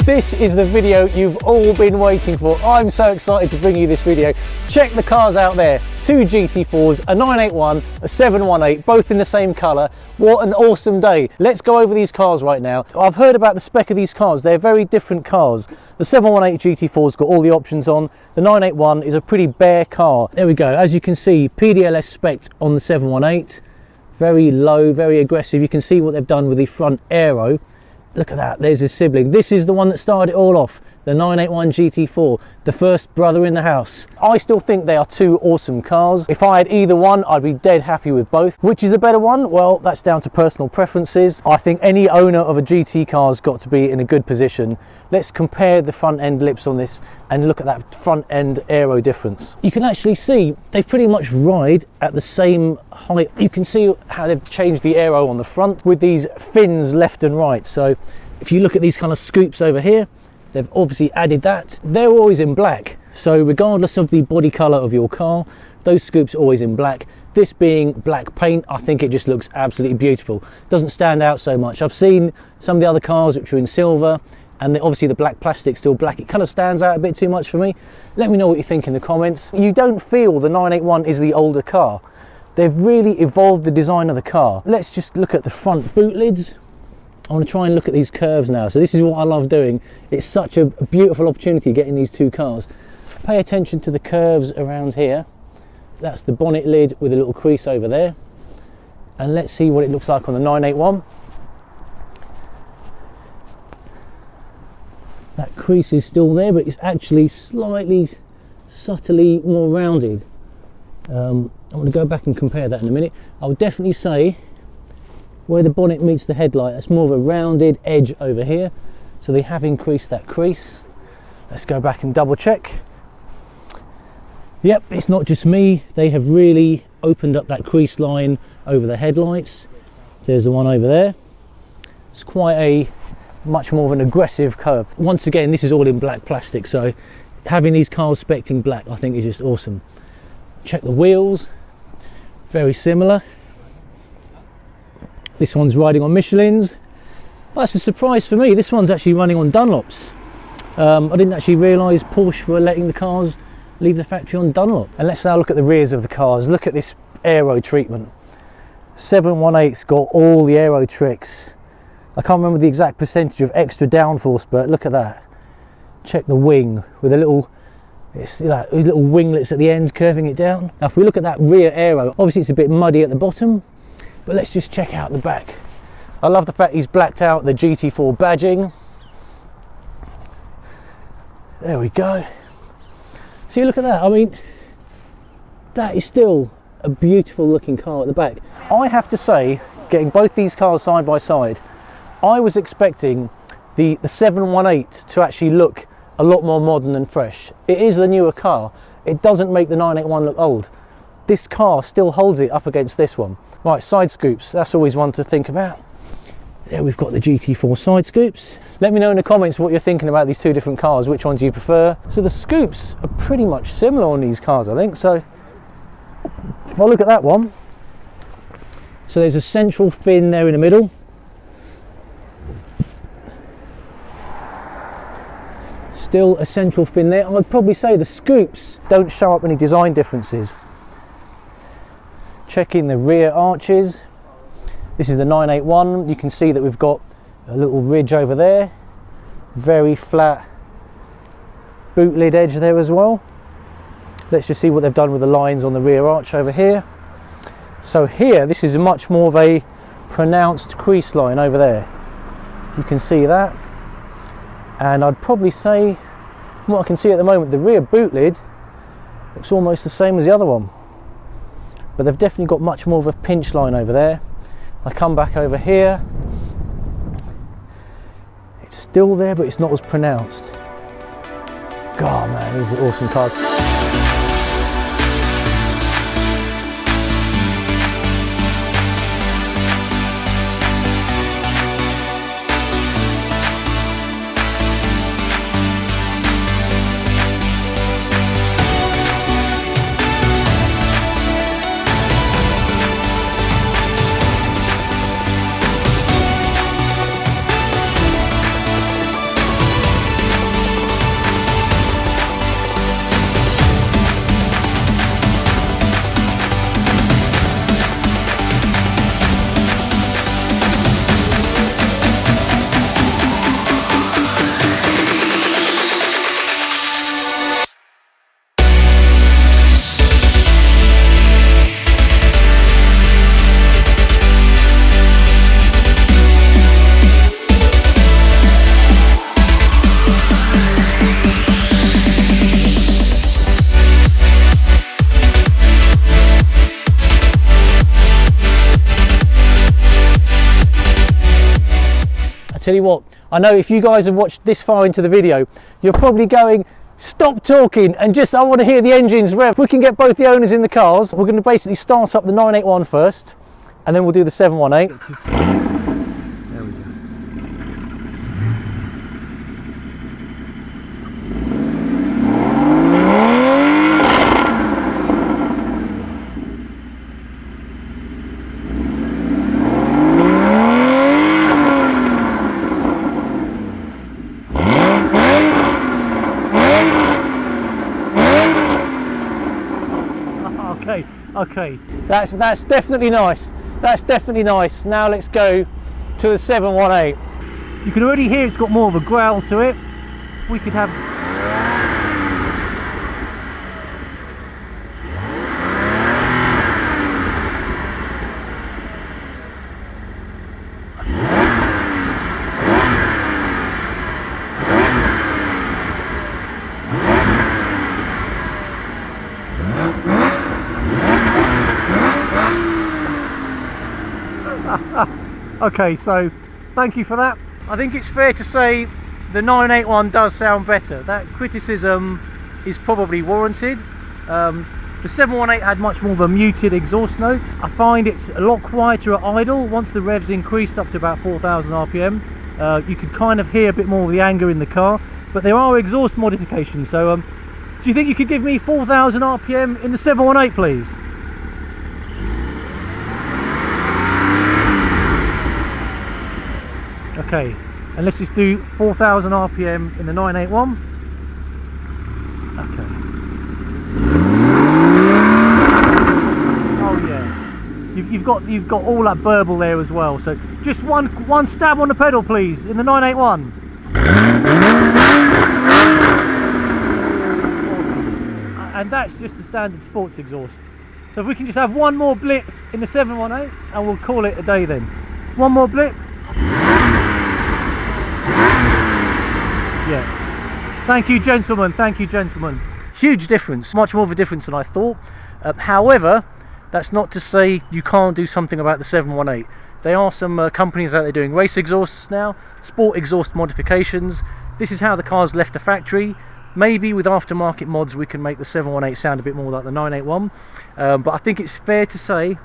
This is the video you've all been waiting for. I'm so excited to bring you this video. Check the cars out there. Two GT4s, a 981, a 718, both in the same colour. What an awesome day. Let's go over these cars right now. I've heard about the spec of these cars. They're very different cars. The 718 GT4's got all the options on. The 981 is a pretty bare car. There we go. As you can see, PDLS spec on the 718. Very low, very aggressive. You can see what they've done with the front aero. Look at that, there's his sibling. This is the one that started it all off, the 981 GT4, the first brother in the house. I still think they are two awesome cars. If I had either one, I'd be dead happy with both. Which is the better one? Well, that's down to personal preferences. I think any owner of a GT car's got to be in a good position. Let's compare the front end lips on this and look at that front end aero difference. You can actually see they pretty much ride at the same height. You can see how they've changed the aero on the front with these fins left and right. So if you look at these kind of scoops over here, they've obviously added that. They're always in black. So regardless of the body colour of your car, those scoops are always in black. This being black paint, I think it just looks absolutely beautiful. Doesn't stand out so much. I've seen some of the other cars which are in silver, and obviously the black plastic's still black. It kind of stands out a bit too much for me. Let me know what you think in the comments. You don't feel the 981 is the older car. They've really evolved the design of the car. Let's just look at the front boot lids. I want to try and look at these curves now. So this is what I love doing. It's such a beautiful opportunity getting these two cars. Pay attention to the curves around here. That's the bonnet lid with a little crease over there. And let's see what it looks like on the 981. That crease is still there, but it's actually slightly, subtly more rounded. I want to go back and compare that in a minute. I would definitely say where the bonnet meets the headlight, that's more of a rounded edge over here. So they have increased that crease. Let's go back and double check. Yep, it's not just me. They have really opened up that crease line over the headlights. There's the one over there. It's quite a much more of an aggressive curve. Once again, this is all in black plastic, so having these cars spec'd in black I think is just awesome. Check the wheels, very similar. This one's riding on Michelin's. That's a surprise for me. This one's actually running on Dunlops. I didn't actually realise Porsche were letting the cars leave the factory on Dunlop. And let's now look at the rears of the cars. Look at this aero treatment. 718's got all the aero tricks. I can't remember the exact percentage of extra downforce, but look at that. Check the wing with a little, it's like these little winglets at the end curving it down. Now if we look at that rear aero, obviously it's a bit muddy at the bottom, but let's just check out the back. I love the fact he's blacked out the GT4 badging. There we go. See, look at that. I mean, that is still a beautiful looking car at the back. I have to say, getting both these cars side by side, I was expecting the 718 to actually look a lot more modern and fresh. It is the newer car. It doesn't make the 981 look old. This car still holds it up against this one. Right, side scoops, that's always one to think about. There we've got the GT4 side scoops. Let me know in the comments what you're thinking about these two different cars. Which one do you prefer? So the scoops are pretty much similar on these cars, I think. So if I look at that one, so there's a central fin there in the middle. Still a central fin there. I'd probably say the scoops don't show up any design differences. Checking the rear arches. This is the 981. You can see that we've got a little ridge over there. Very flat boot lid edge there as well. Let's just see what they've done with the lines on the rear arch over here. So here, this is much more of a pronounced crease line over there. You can see that. And I'd probably say, from what I can see at the moment, the rear boot lid looks almost the same as the other one. But they've definitely got much more of a pinch line over there. I come back over here. It's still there, but it's not as pronounced. God, man, these are awesome cars. tell you what, I know if you guys have watched this far into the video, you're probably going, stop talking and just, I want to hear the engines rev. We can get both the owners in the cars. We're going to basically start up the 981 first, and then we'll do the 718. There we go. Okay, that's definitely nice. That's definitely nice. Now let's go to the 718. You can already hear it's got more of a growl to it. We could have... Okay, so thank you for that. I think it's fair to say the 981 does sound better. That criticism is probably warranted. The 718 had much more of a muted exhaust note. I find it's a lot quieter at idle. Once the revs increased up to about 4,000 RPM, you could kind of hear a bit more of the anger in the car. But there are exhaust modifications, so do you think you could give me 4,000 RPM in the 718, please? Okay, and let's just do 4,000 RPM in the 981. Okay. Oh yeah, you've got all that burble there as well. So just one stab on the pedal, please, in the 981. And that's just the standard sports exhaust. So if we can just have one more blip in the 718, and we'll call it a day then. One more blip. Yeah. Thank you, gentlemen. Thank you, gentlemen. Huge difference. Much more of a difference than I thought. However, that's not to say you can't do something about the 718. There are some companies out there doing race exhausts now, sport exhaust modifications. This is how the car's left the factory. Maybe with aftermarket mods we can make the 718 sound a bit more like the 981. But I think it's fair to say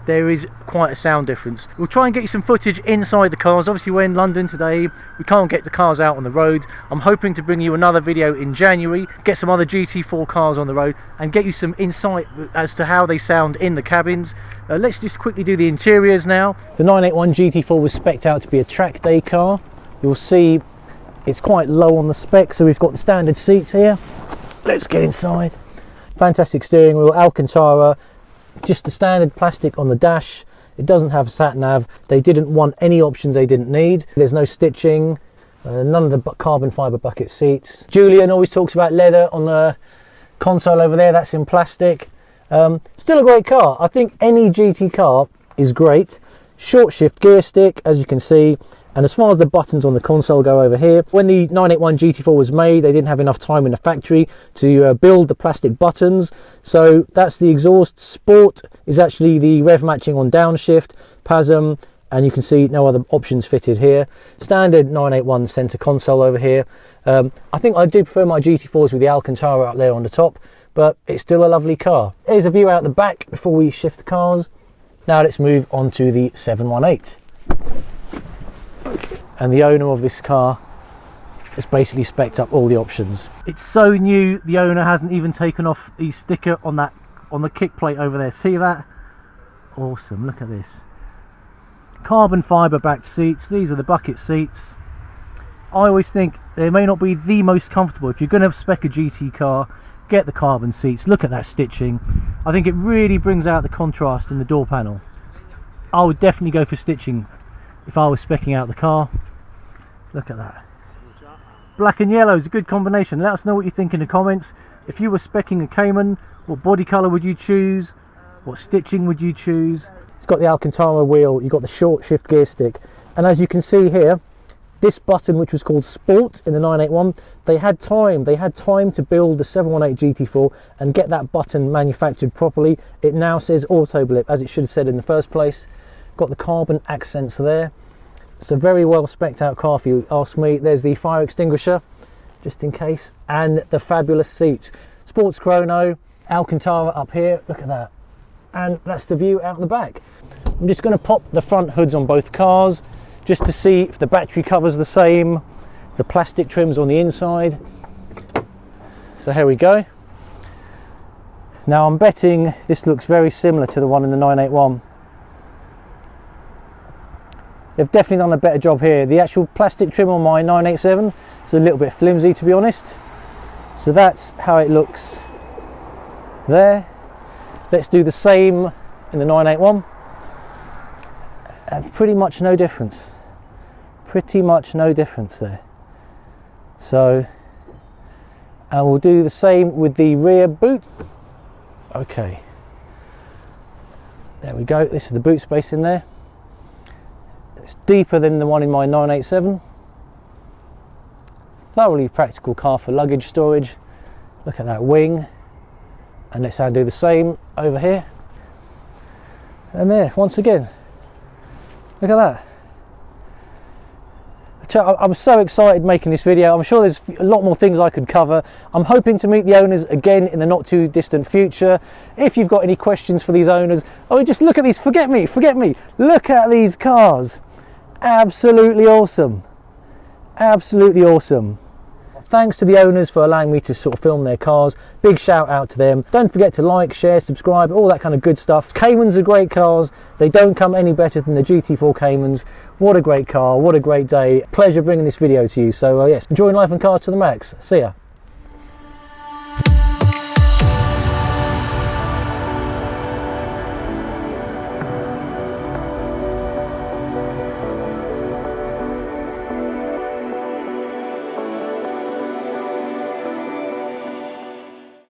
there is quite a sound difference. We'll try and get you some footage inside the cars. Obviously we're in London today, we can't get the cars out on the road. I'm hoping to bring you another video in January, get some other GT4 cars on the road and get you some insight as to how they sound in the cabins. Let's just quickly do the interiors now. The 981 GT4 was spec'd out to be a track day car. You'll see it's quite low on the spec, so we've got the standard seats here. Let's get inside. Fantastic steering wheel, Alcantara. Just the standard plastic on the dash. It doesn't have sat nav. They didn't want any options they didn't need. There's no stitching, none of the carbon fiber bucket seats. Julian always talks about leather on the console over there. That's in plastic. Still a great car. I think any GT car is great. Short shift gear stick, as you can see. And as far as the buttons on the console go over here, when the 981 GT4 was made, they didn't have enough time in the factory to build the plastic buttons. So that's the exhaust. Sport is actually the rev matching on downshift, PASM, and you can see no other options fitted here. Standard 981 center console over here. I think I do prefer my GT4s with the Alcantara up there on the top, but it's still a lovely car. Here's a view out the back before we shift the cars. Now let's move on to the 718. And the owner of this car has basically spec'd up all the options. It's so new, the owner hasn't even taken off the sticker on the kick plate over there. See that? Awesome, look at this. Carbon fibre backed seats. These are the bucket seats. I always think they may not be the most comfortable. If you're going to spec a GT car, get the carbon seats. Look at that stitching. I think it really brings out the contrast in the door panel. I would definitely go for stitching if I was speccing out the car. Look at that. Black and yellow is a good combination. Let us know what you think in the comments. If you were speccing a Cayman, what body colour would you choose? What stitching would you choose? It's got the Alcantara wheel, you've got the short shift gear stick, and as you can see here, this button, which was called Sport in the 981, they had time to build the 718 GT4 and get that button manufactured properly. It now says auto blip, as it should have said in the first place. Got the carbon accents there. It's a very well spec'd out car if you ask me. There's the fire extinguisher, just in case, and the fabulous seats. Sports chrono, Alcantara up here, look at that. And that's the view out the back. I'm just going to pop the front hoods on both cars just to see if the battery cover's the same, the plastic trim's on the inside. So here we go. Now I'm betting this looks very similar to the one in the 981. They've definitely done a better job here. The actual plastic trim on my 987 is a little bit flimsy, to be honest. So that's how it looks there. Let's do the same in the 981. And pretty much no difference. Pretty much no difference there. So, and we'll do the same with the rear boot. Okay. There we go. This is the boot space in there. It's deeper than the one in my 987. Thoroughly practical car for luggage storage. Look at that wing. And let's do the same over here. And there, once again. Look at that. I'm so excited making this video. I'm sure there's a lot more things I could cover. I'm hoping to meet the owners again in the not too distant future. If you've got any questions for these owners, oh, just look at these, forget me. Look at these cars. Absolutely awesome. Absolutely awesome. Thanks to the owners for allowing me to sort of film their cars. Big shout out to them. Don't forget to like, share, subscribe, all that kind of good stuff. Caymans are great cars. They don't come any better than the GT4 Caymans. What a great car, what a great day. Pleasure bringing this video to you. So yes, enjoying life and cars to the max. See ya.